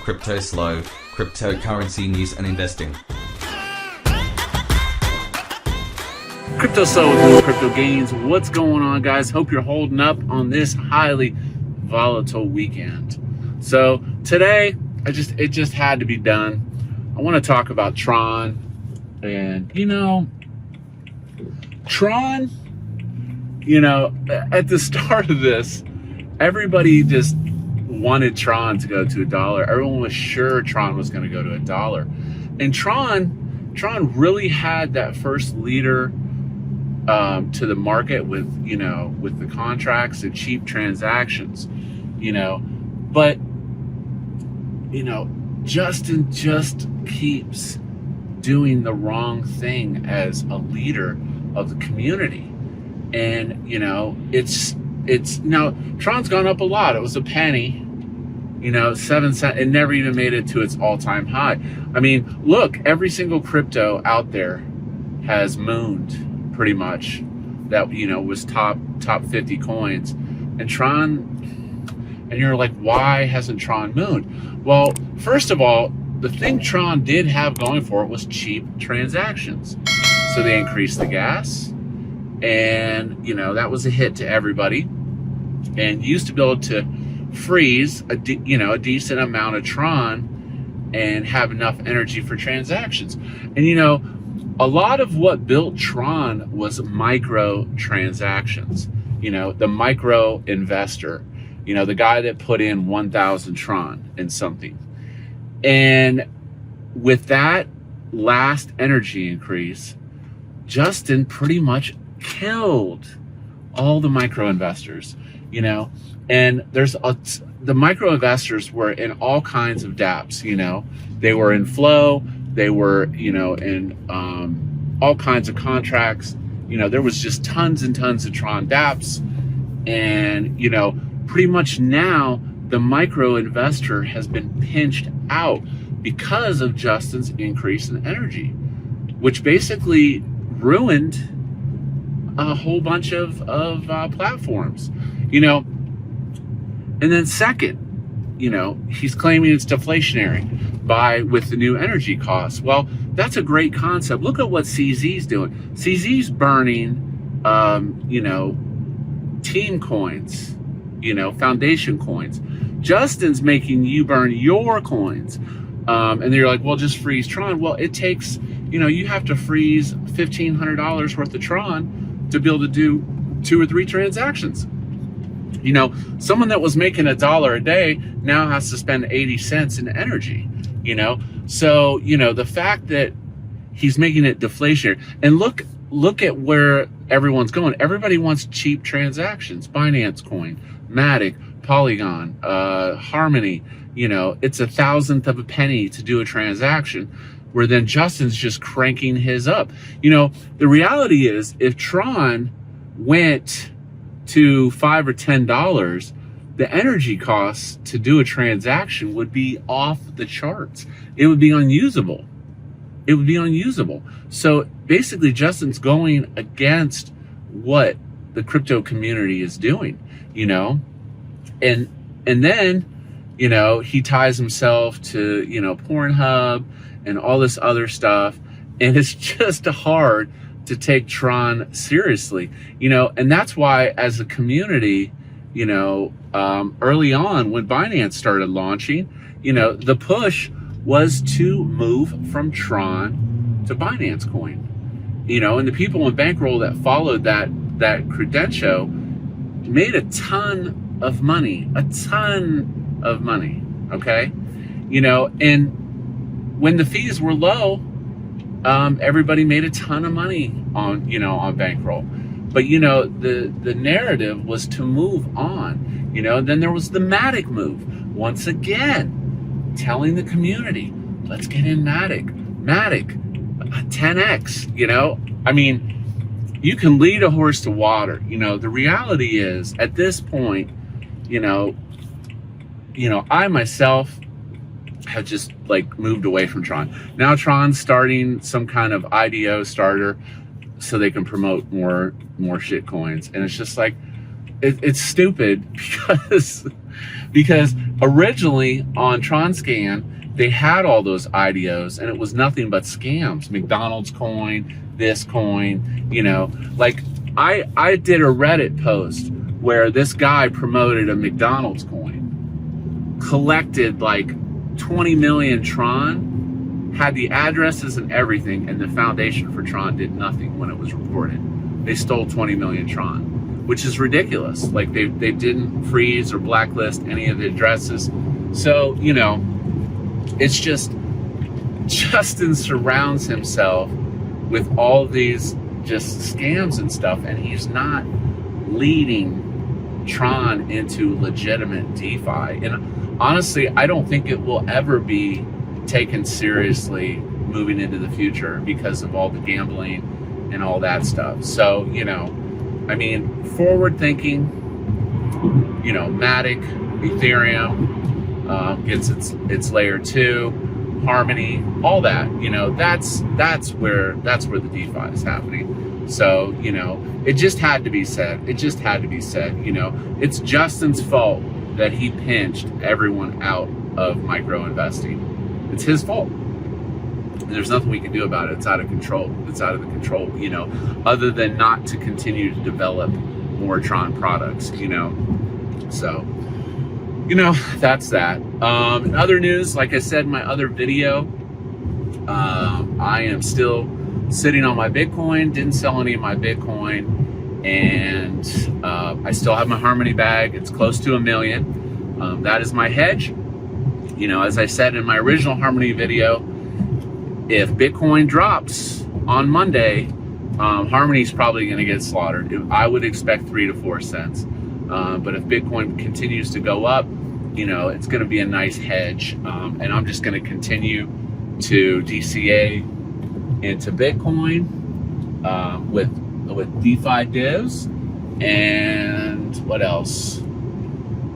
Cryptoslo, cryptocurrency news and investing. Cryptoslo with more crypto gains. What's going on, guys? Hope you're holding up on this highly volatile weekend. So today, it just had to be done. I want to talk about Tron. And Tron, at the start of this, everybody just wanted Tron to go to $1. Everyone was sure Tron was going to go to $1. And Tron really had that first leader to the market with the contracts and cheap transactions, but Justin just keeps doing the wrong thing as a leader of the community. And it's now Tron's gone up a lot. It was a penny, 7 cents. It never even made it to its all-time high. I mean, look, every single crypto out there has mooned pretty much that was top 50 coins. And Tron, and you're like, why hasn't Tron mooned? Well, first of all, the thing Tron did have going for it was cheap transactions. So they increased the gas, and that was a hit to everybody. And you used to be able to freeze a decent amount of Tron and have enough energy for transactions. And a lot of what built Tron was micro transactions. The micro investor, the guy that put in 1,000 Tron in something. And with that last energy increase, Justin pretty much killed all the micro investors, and the micro investors were in all kinds of dApps, they were in flow, they were, in all kinds of contracts, there was just tons and tons of Tron dApps. And, pretty much now the micro investor has been pinched out because of Justin's increase in energy, which basically ruined a whole bunch of platforms, and then second, he's claiming it's deflationary with the new energy costs. Well, that's a great concept. Look at what CZ's doing. CZ's burning, team coins, foundation coins. Justin's making you burn your coins. And then you're like, well, just freeze Tron. Well, it takes, you have to freeze $1,500 worth of Tron to be able to do 2 or 3 transactions. Someone that was making $1 a day now has to spend 80 cents in energy, So, the fact that he's making it deflationary, and look at where everyone's going. Everybody wants cheap transactions. Binance Coin, Matic, Polygon, Harmony, it's 1,000th of a penny to do a transaction, where then Justin's just cranking his up. The reality is, if Tron went to $5 or $10, the energy costs to do a transaction would be off the charts. It would be unusable. So basically, Justin's going against what the crypto community is doing, and then, he ties himself to, Pornhub and all this other stuff. And it's just hard to take Tron seriously, and that's why, as a community, early on when Binance started launching, the push was to move from Tron to Binance Coin, and the people in Bankroll that followed that credential made a ton of money, okay? And when the fees were low, everybody made a ton of money on Bankroll. But the narrative was to move on. Then there was the Matic move. Once again, telling the community, let's get in Matic, 10x. I mean, you can lead a horse to water. The reality is, at this point, I myself have just moved away from Tron. Now Tron's starting some kind of IDO starter so they can promote more shit coins, and it's just it's stupid because Because originally on Tron Scan, they had all those IDOs and it was nothing but scams. McDonald's coin, this coin, you know, like I did a Reddit post where this guy promoted a McDonald's coin, collected like 20 million Tron, had the addresses and everything, and the foundation for Tron did nothing when it was reported. They stole 20 million Tron, which is ridiculous. Like they didn't freeze or blacklist any of the addresses. So, you know, it's just Justin surrounds himself with all these just scams and stuff, and he's not leading Tron into legitimate DeFi. And honestly, I don't think it will ever be taken seriously moving into the future because of all the gambling and all that stuff. So, you know, I mean, forward thinking, you know, Matic, Ethereum gets its layer 2, Harmony, all that, you know, that's where the DeFi is happening. So, you know, it just had to be said. It just had to be said. You know, it's Justin's fault that he pinched everyone out of micro investing. It's his fault. There's nothing we can do about it. It's out of control. It's out of the control, you know, other than not to continue to develop more Tron products, you know. So, you know, that's that. In other news, like I said in my other video, I am still sitting on my Bitcoin, didn't sell any of my Bitcoin, and I still have my Harmony bag. It's close to $1 million. That is my hedge. You know, as I said in my original Harmony video, if Bitcoin drops on Monday, Harmony's probably going to get slaughtered. I would expect 3 to 4 cents. But if Bitcoin continues to go up, you know, it's going to be a nice hedge. And I'm just going to continue to DCA into Bitcoin with DeFi divs. And what else?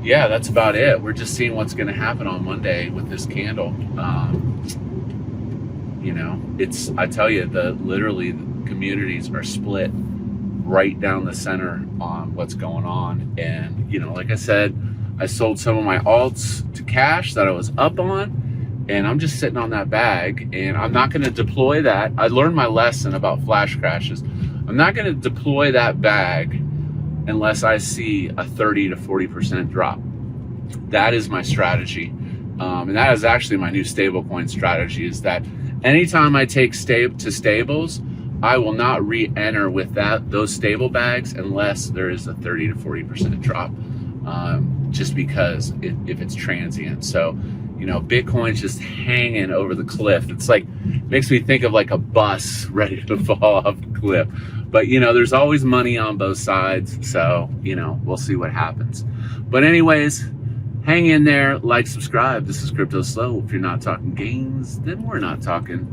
Yeah, that's about it. We're just seeing what's going to happen on Monday with this candle. You know, I tell you, literally the communities are split right down the center on what's going on. And, you know, like I said, I sold some of my alts to cash that I was up on, and I'm just sitting on that bag, and I'm not going to deploy that. I learned my lesson about flash crashes. I'm not going to deploy that bag unless I see a 30 to 40% drop. That is my strategy. And that is actually my new stablecoin strategy, is that anytime I take to stables, I will not re-enter with those stable bags unless there is a 30 to 40% drop, just because if it's transient. So, you know, Bitcoin's just hanging over the cliff. It's like, makes me think of like a bus ready to fall off the cliff. But, you know, there's always money on both sides. So, you know, we'll see what happens. But anyways, hang in there, like, subscribe. This is Cryptoslo. If you're not talking gains, then we're not talking